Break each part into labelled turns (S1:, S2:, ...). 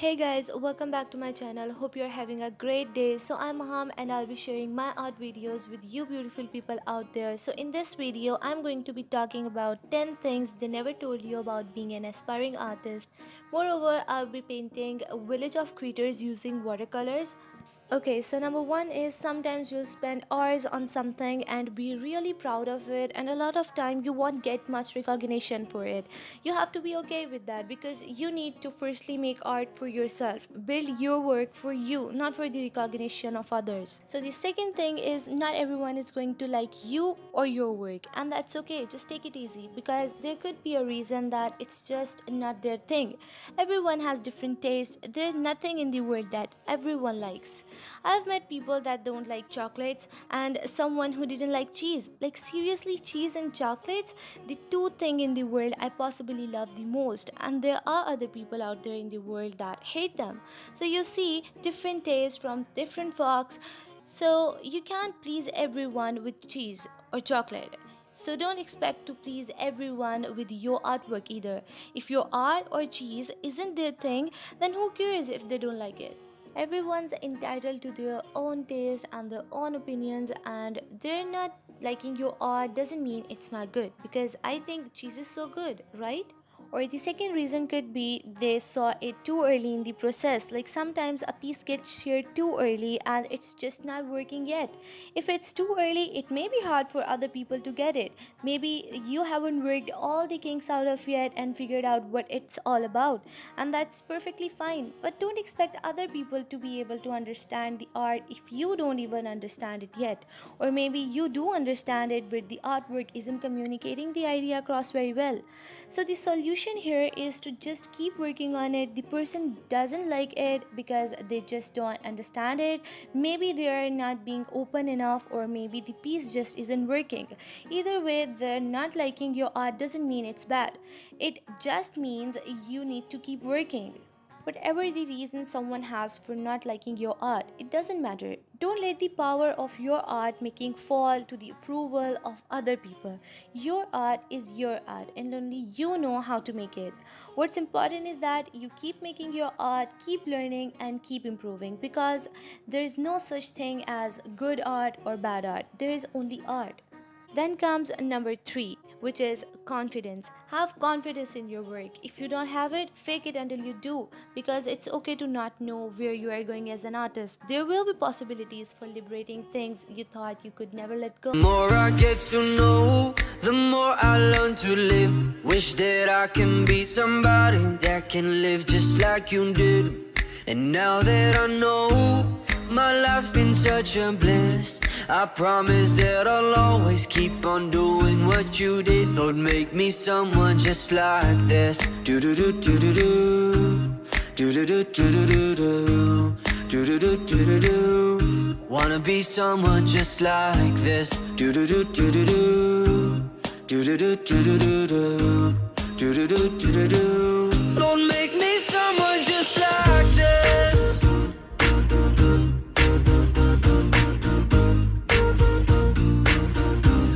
S1: Hey guys, welcome back to my channel. Hope you're having a great day. So I'm Maham and I'll be sharing my art videos with you beautiful people out there. So in this video, I'm going to be talking about 10 things they never told you about being an aspiring artist. Moreover, I'll be painting a village of creatures using watercolors. Okay, so number one is sometimes you'll spend hours on something and be really proud of it, and a lot of time you won't get much recognition for it. You have to be okay with that because you need to firstly make art for yourself, build your work for you, not for the recognition of others. So, the second thing is not everyone is going to like you or your work, and that's okay. Just take it easy because there could be a reason that it's just not their thing. Everyone has different tastes, there's nothing in the world that everyone likes. I've met people that don't like chocolates and someone who didn't like cheese. Like seriously, cheese and chocolates, the two things in the world I possibly love the most. And there are other people out there in the world that hate them. So you see different tastes from different folks. So you can't please everyone with cheese or chocolate. So don't expect to please everyone with your artwork either. If your art or cheese isn't their thing, then who cares if they don't like it? Everyone's entitled to their own taste and their own opinions, and they're not liking your art doesn't mean it's not good because I think cheese is so good, right? Or the second reason could be they saw it too early in the process. Like sometimes a piece gets shared too early and it's just not working yet. If it's too early, it may be hard for other people to get it. Maybe you haven't worked all the kinks out of yet and figured out what it's all about. And that's perfectly fine. But don't expect other people to be able to understand the art if you don't even understand it yet. Or maybe you do understand it, but the artwork isn't communicating the idea across very well. So the solution here is to just keep working on it. The person doesn't like it because they just don't understand it. Maybe they are not being open enough, or maybe the piece just isn't working. Either way, they're not liking your art doesn't mean it's bad. It just means you need to keep working. Whatever the reason someone has for not liking your art, it doesn't matter. Don't let the power of your art making fall to the approval of other people. Your art is your art and only you know how to make it. What's important is that you keep making your art, keep learning and keep improving because there is no such thing as good art or bad art. There is only art. Then comes number three, which is confidence. Have confidence in your work. If you don't have it, fake it until you do, because it's okay to not know where you are going as an artist. There will be possibilities for liberating things you thought you could never let go.
S2: The more I get to know, the more I learn to live. Wish that I can be somebody that can live just like you did. And now that I know, my life's been such a bliss. I promise that I'll always keep on doing what you did. Lord, make me someone just like this. Do do do do do do. Do do do do do do. Do do do do do do. Wanna be someone just like this. Do do do do do do. Do do do do do do do. Do do do do do do. Lord, make me someone just like this.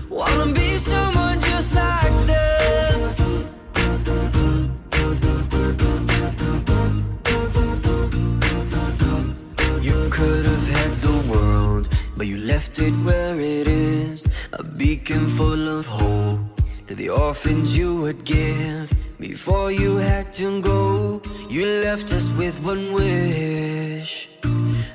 S2: Wanna be someone just like this. You could have had the world, but you left it where it is. A beacon full of hope to the orphans you would give. Before you had to go, you left us with one wish,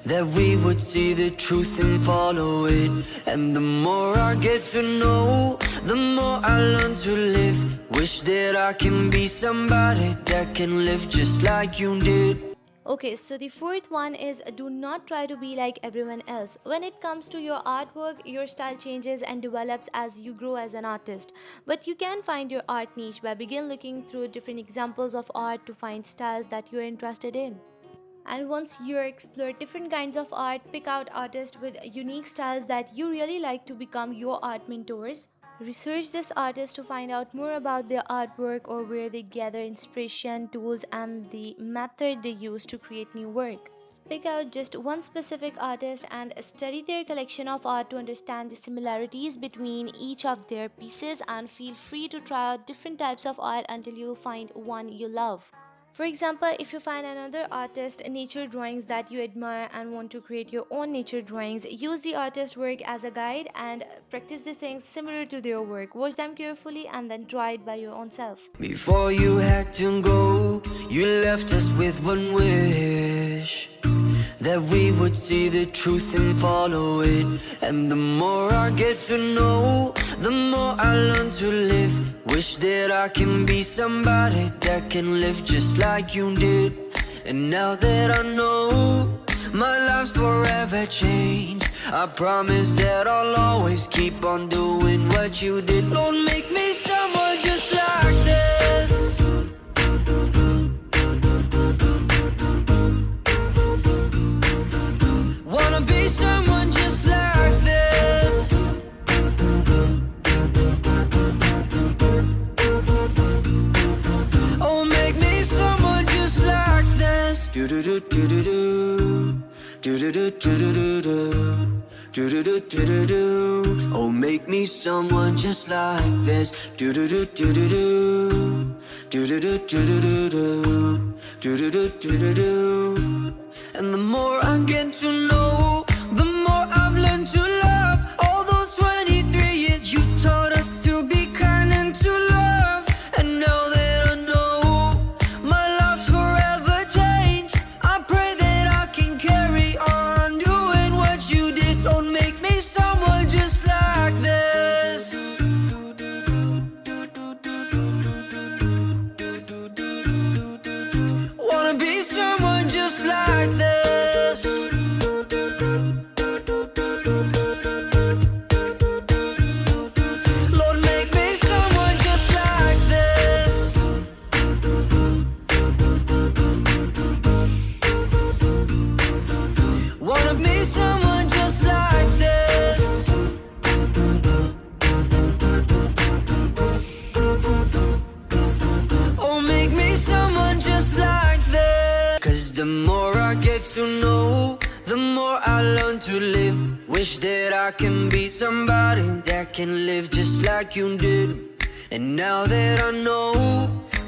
S2: that we would see the truth and follow it. And the more I get to know, the more I learn to live. Wish that I can be somebody that can live just like you did.
S1: Okay, so the fourth one is do not try to be like everyone else. When it comes to your artwork, your style changes and develops as you grow as an artist. But you can find your art niche by begin looking through different examples of art to find styles that you're interested in. And once you explore different kinds of art, pick out artists with unique styles that you really like to become your art mentors. Research this artist to find out more about their artwork or where they gather inspiration, tools, and the method they use to create new work. Pick out just one specific artist and study their collection of art to understand the similarities between each of their pieces, and feel free to try out different types of art until you find one you love. For example, if you find another artist nature drawings that you admire and want to create your own nature drawings, use the artist work as a guide and practice the things similar to their work. Watch them carefully and then try it by your own self.
S2: Before you had to go, you left us with one wish, that we would see the truth and follow it. And the more I get to know, the more I learn to live. Wish that I can be somebody that can live just like you did. And now that I know my life's forever changed, I promise that I'll always keep on doing what you did. Don't make me someone just like this. Wanna be someone just like this. Oh, make me someone just like this. Do do do do do do. Do do do do do do. Do do do do do do. Oh, make me someone just like this. Do do do do do do. Do do do do do do. Do do do do do do. And the more I get to know, the more I've learned to love. All those 23 years you taught us to be kind and to love. And now that I know my life's forever changed, I pray that I can carry on doing what you did. Don't make me someone just like this. Wanna be someone just like this. The more I get to know, the more I learn to live. Wish that I can be somebody that can live just like you did. And now that I know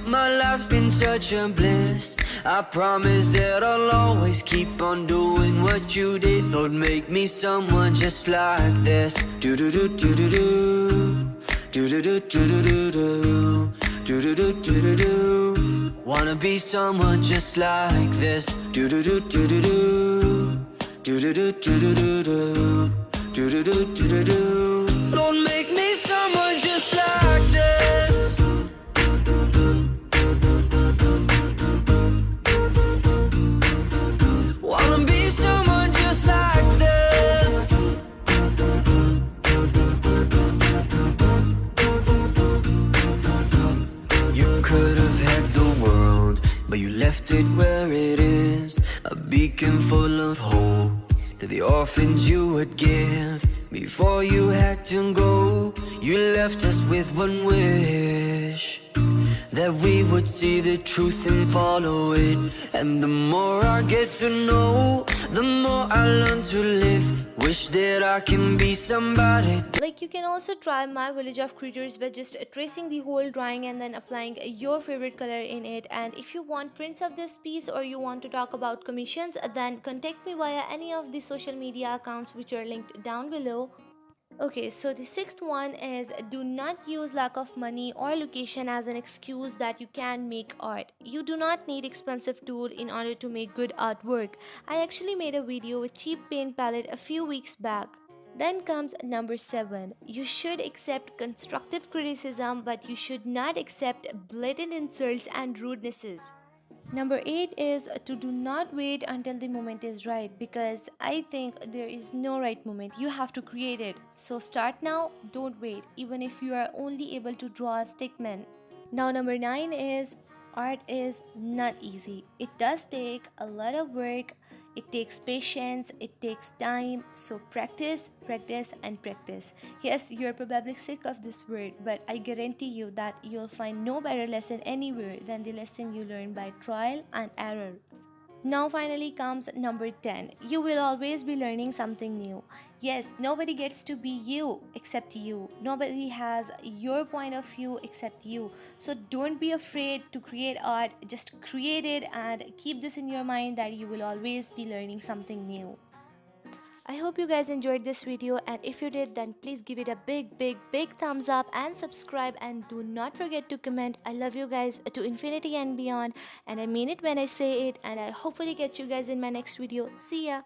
S2: my life's been such a bliss, I promise that I'll always keep on doing what you did. Lord, make me someone just like this. Do do do do do do. Do do do do do do do. Do do do do do do. Wanna be someone just like this. Do do do do do do. Do do do do do do do. Do do do do do do. Don't make me someone just like this. Wanna be someone just like this. You could have had the world, but you left it where it is. A beacon full of hope to the orphans you would give. Before you had to go, you left us with one wish, that we would see the truth and follow it. And the more I get to know, the more I learn to live. Wish that I can be somebody.
S1: Like, you can also try my village of critters by just tracing the whole drawing and then applying your favorite color in it. And if you want prints of this piece or you want to talk about commissions, then contact me via any of the social media accounts which are linked down below. Okay, so the sixth one is, do not use lack of money or location as an excuse that you can make art. You do not need expensive tool in order to make good artwork. I actually made a video with cheap paint palette a few weeks back. Then comes number 7. You should accept constructive criticism, but you should not accept blatant insults and rudenesses. Number 8 is to do not wait until the moment is right, because I think there is no right moment. You have to create it. So start now, don't wait, even if you are only able to draw a stickman. Now number 9 is, art is not easy. It does take a lot of work. It takes patience, it takes time, so practice, practice and practice. Yes, you're probably sick of this word, but I guarantee you that you'll find no better lesson anywhere than the lesson you learn by trial and error. Now finally comes number 10. You will always be learning something new. Yes, nobody gets to be you except you. Nobody has your point of view except you. So don't be afraid to create art. Just create it and keep this in your mind that you will always be learning something new. I hope you guys enjoyed this video, and if you did, then please give it a big thumbs up and subscribe, and do not forget to comment. I love you guys to infinity and beyond, and I mean it when I say it, and I hopefully get you guys in my next video. See ya.